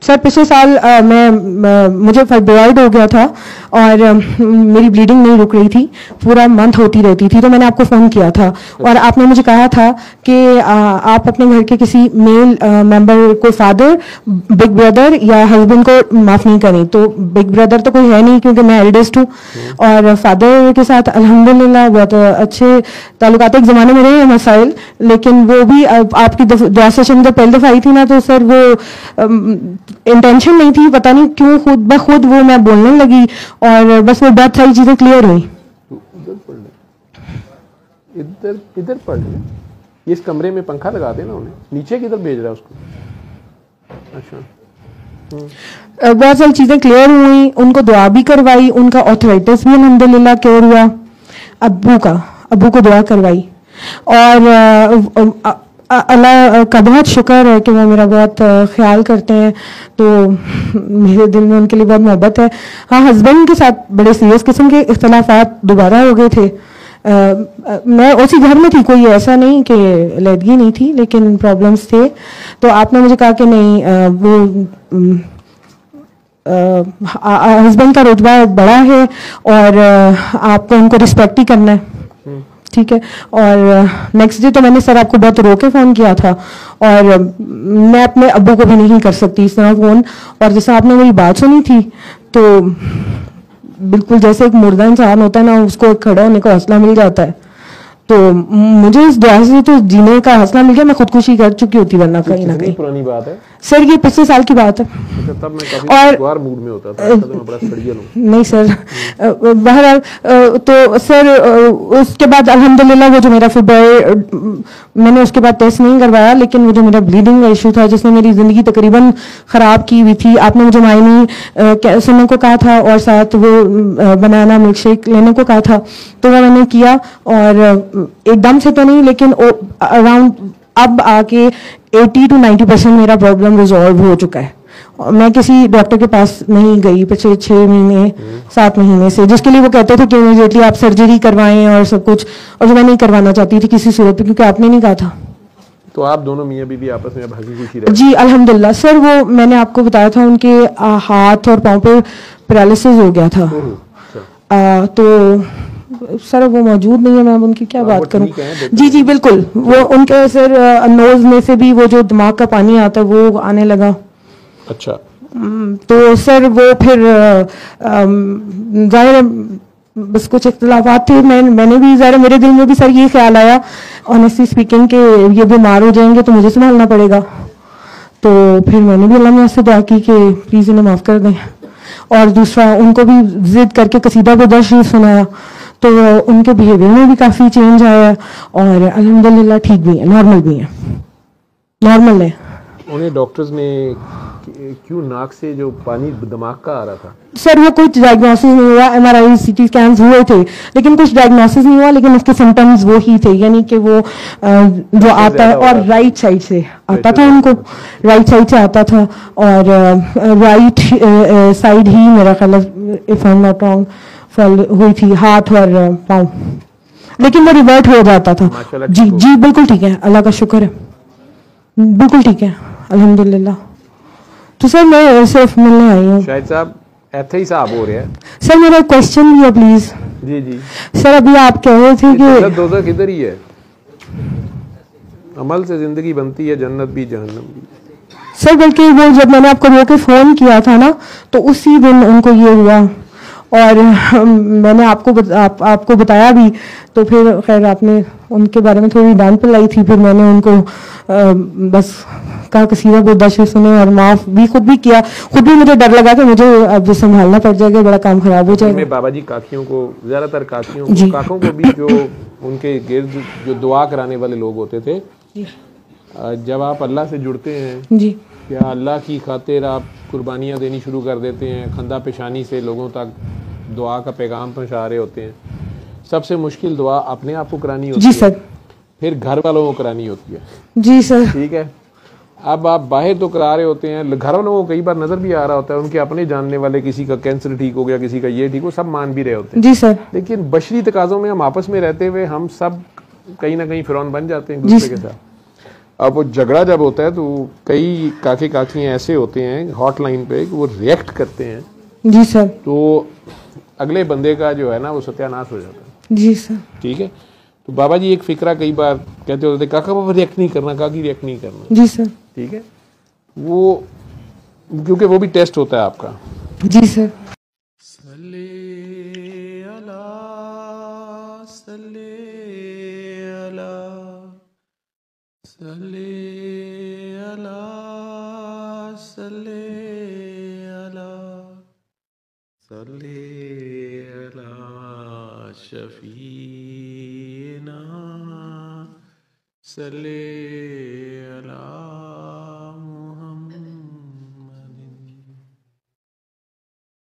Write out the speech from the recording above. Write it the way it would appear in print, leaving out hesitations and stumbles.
سر پچھلے سال مجھے فائبرائڈ ہو گیا تھا اور میری بلیڈنگ نہیں رک رہی تھی, پورا منتھ ہوتی رہتی تھی, تو میں نے آپ کو فون کیا تھا اور آپ نے مجھے کہا تھا کہ آپ اپنے گھر کے کسی میل ممبر کو, فادر, بگ بردر یا ہسبینڈ کو معاف نہیں کریں. تو بگ بردر تو کوئی ہے نہیں کیونکہ میں ایلڈسٹ ہوں, اور فادر کے ساتھ الحمدللہ بہت اچھے تعلقات. ایک زمانے میں رہے ہیں مسائل, لیکن وہ بھی آپ کی دعا سیشن جب پہلی دفعہ آئی تھی نا, تو سر وہ انٹینشن نہیں تھی, پتہ نہیں کیوں خود بخود وہ میں بولنے لگی اور بس وہ بہت ساری چیزیں کلیئر ہوئی. ادھر پڑھ لیں, اس کمرے میں پنکھا لگا دیں نا انہیں, نیچے کدھر بھیج رہا ہے اس کو. اچھا, بہت ساری چیزیں کلیئر ہوئی, ان کو دعا بھی کروائی, ان کا آرتھرائٹس بھی الحمدللہ کیئر ہوا, ابو کو دعا کروائی, اور اللہ کا بہت شکر ہے کہ وہ میرا بہت خیال کرتے ہیں, تو میرے دل میں ان کے لیے بہت محبت ہے. ہاں, ہسبینڈ کے ساتھ بڑے سیریس قسم کے اختلافات دوبارہ ہو گئے تھے. میں اسی گھر میں تھی, کوئی ایسا نہیں کہ علیحدگی نہیں تھی, لیکن پرابلمس تھے. تو آپ نے مجھے کہا کہ نہیں, وہ ہسبینڈ کا رتبہ بڑا ہے اور آپ کو ان کو رسپیکٹ ہی کرنا ہے, ٹھیک ہے. اور نیکسٹ ڈے تو میں نے سر آپ کو بہت رو کے فون کیا تھا, اور میں اپنے ابو کو بھی نہیں کر سکتی اس طرح فون, اور جیسے آپ نے میری بات سنی تھی تو بالکل جیسے ایک مردہ انسان ہوتا ہے نا, اس کو کھڑا ہونے کا حوصلہ مل جاتا ہے, تو مجھے اس دعا سے تو جینے کا حوصلہ مل گیا. میں خودکشی کر چکی ہوتی ورنہ کہیں نہ کہیں. پرانی بات ہے سر, یہ 25 سال کی بات ہے. تب میں کافی موڈ میں ہوتا تھا, میں بڑا سڑیل ہوں. نہیں سر, بہرحال تو سر اس کے بعد الحمدللہ وہ جو میرا فائبرائڈ, میں نے اس کے بعد ٹیسٹ نہیں کروایا, لیکن وہ جو میرا بلیڈنگ کا ایشو تھا جس نے میری زندگی تقریباً خراب کی ہوئی تھی, آپ نے مجھے مائنی سننے کو کہا تھا اور ساتھ وہ بنانا ملک شیک لینے کو کہا تھا, تو وہ میں نے کیا, اور ایک دم سے تو نہیں لیکن اراؤنڈ اب آ کے 80 to 90% میرا پرابلم ریزالو ہو چکا ہے. میں کسی ڈاکٹر کے پاس نہیں گئی پچھلے 6 مہینے 7 مہینے سے, جس کے لیے وہ کہتے تھے کہ امیڈیٹلی آپ سرجری کروائیں اور سب کچھ, اور جو میں نہیں کروانا چاہتی تھی کسی صورت پہ, کیونکہ آپ نے نہیں کہا تھا. تو آپ دونوں میاں بیوی آپس میں اب ہنسی خوشی رہے؟ جی الحمدللہ. سر وہ میں نے آپ کو بتایا تھا ان کے ہاتھ اور پاؤں پہ پیرالسس ہو گیا تھا, تو سر وہ موجود نہیں ہے, میں اب ان کی کیا بات کروں. جی بالکل, وہ ان کے سر نوز میں سے بھی وہ جو دماغ کا پانی آتا ہے وہ آنے لگا. اچھا, تو سر وہ پھر ظاہر بس کچھ اختلافات تھے. میں نے بھی ظاہر میرے دل میں بھی سر یہ خیال آیا آنیسٹلی اسپیکنگ کہ یہ بیمار ہو جائیں گے تو مجھے سنبھالنا پڑے گا. تو پھر میں نے بھی اللہ میں سے دعا کی کہ پلیز انہیں معاف کر دیں, اور دوسرا ان کو بھی ضد کر کے قصیدہ بدر شریف سنایا, تو ان کے بیہیویئر میں بھی کافی چینج آیا, اور الحمدللہ ٹھیک بھی ہیں, نارمل بھی ہیں, نارمل ہے. انہیں ڈاکٹرز نے کیوں ناک سے جو پانی دماغ کا آ رہا تھا؟ سر وہ کچھ ڈائگنوسس نہیں ہوا, MRI CT اسکینس ہوئے تھے لیکن کچھ ڈائگنوسس نہیں ہوا, لیکن اس کے سمٹمز وہی تھے, یعنی کہ وہ جو آتا ہے اور رائٹ سائڈ سے آتا تھا, ان کو رائٹ سائڈ سے آتا تھا, اور رائٹ سائڈ ہی میرا خیال ہے if I am not wrong fall ہوئی تھی, ہاتھ اور پاؤں, لیکن وہ ریورٹ ہو جاتا تھا. جی بالکل ٹھیک ہے, اللہ کا شکر ہے, بالکل ٹھیک ہے الحمدللہ. تو سر میں صرف ملنے آئی ہوں. شاہد صاحب ایتھے ہی صاحب ہو رہے ہیں. سر میرا ایک کوشچن بھی ہے پلیز. جی سر ابھی آپ کہہ رہے تھے کہ دوزخ ادھر ہی ہے, عمل سے زندگی بنتی ہے, جنت بھی جہنم بھی. سر بلکہ وہ جب میں نے آپ کو رو کے فون کیا تھا نا, تو اسی دن ان کو یہ ہوا, اور میں نے آپ کو بتایا بھی, تو پھر خیر آپ نے ان کے بارے میں تھوڑی ڈانٹ پلائی تھی. پھر میں نے ان کو بس کہا قصیدہ بدر سنے اور معاف بھی خود بھی کیا. خود بھی مجھے ڈر لگا کہ مجھے اب سنبھالنا پڑ جائے گا, بڑا کام خراب ہو جائے گا. بابا جی کاکیوں کو, زیادہ تر کاکیوں کو, کاکوں کو بھی جو ان کے گرد جو دعا کرانے والے لوگ ہوتے تھے, جب آپ اللہ سے جڑتے ہیں جی, یا اللہ کی خاطر آپ قربانیاں دینی شروع کر دیتے ہیں, خندہ پیشانی سے لوگوں تک دعا کا پیغام پہنچا رہے ہوتے ہیں, سب سے مشکل دعا اپنے آپ کو کرانی ہوتی ہے. جی سر. پھر گھر والوں کو کرانی ہوتی ہے. جی سر. ٹھیک ہے, اب آپ باہر تو کرا رہے ہوتے ہیں, گھر والوں کو کئی بار نظر بھی آ رہا ہوتا ہے, ان کے اپنے جاننے والے, کسی کا کینسر ٹھیک ہو گیا, کسی کا یہ ٹھیک ہو, سب مان بھی رہے ہوتے ہیں. جی سر. لیکن بشری تقاضوں میں ہم آپس میں رہتے ہوئے ہم سب کہیں نہ کہیں فرعون بن جاتے ہیں دوسرے کے ساتھ. اب وہ جھگڑا جب ہوتا ہے تو کئی کاکے کاکیاں ایسے ہوتے ہیں ہاٹ لائن پہ کہ وہ ریئیکٹ کرتے ہیں. جی سر. تو اگلے بندے کا جو ہے نا وہ ستیہ ناش ہو جاتا ہے. جی سر. ٹھیک ہے. تو بابا جی ایک فکرہ کئی بار کہتے ہوتے تھے کاکا بابا ریئیکٹ نہیں کرنا, کاکی ریئیکٹ نہیں کرنا. جی سر. ٹھیک ہے. وہ کیونکہ وہ بھی ٹیسٹ ہوتا ہے آپ کا. جی سر. صلی اللہ صلی اللہ صلی اللہ صلی اللہ صلی اللہ شفیعنا صلی اللہ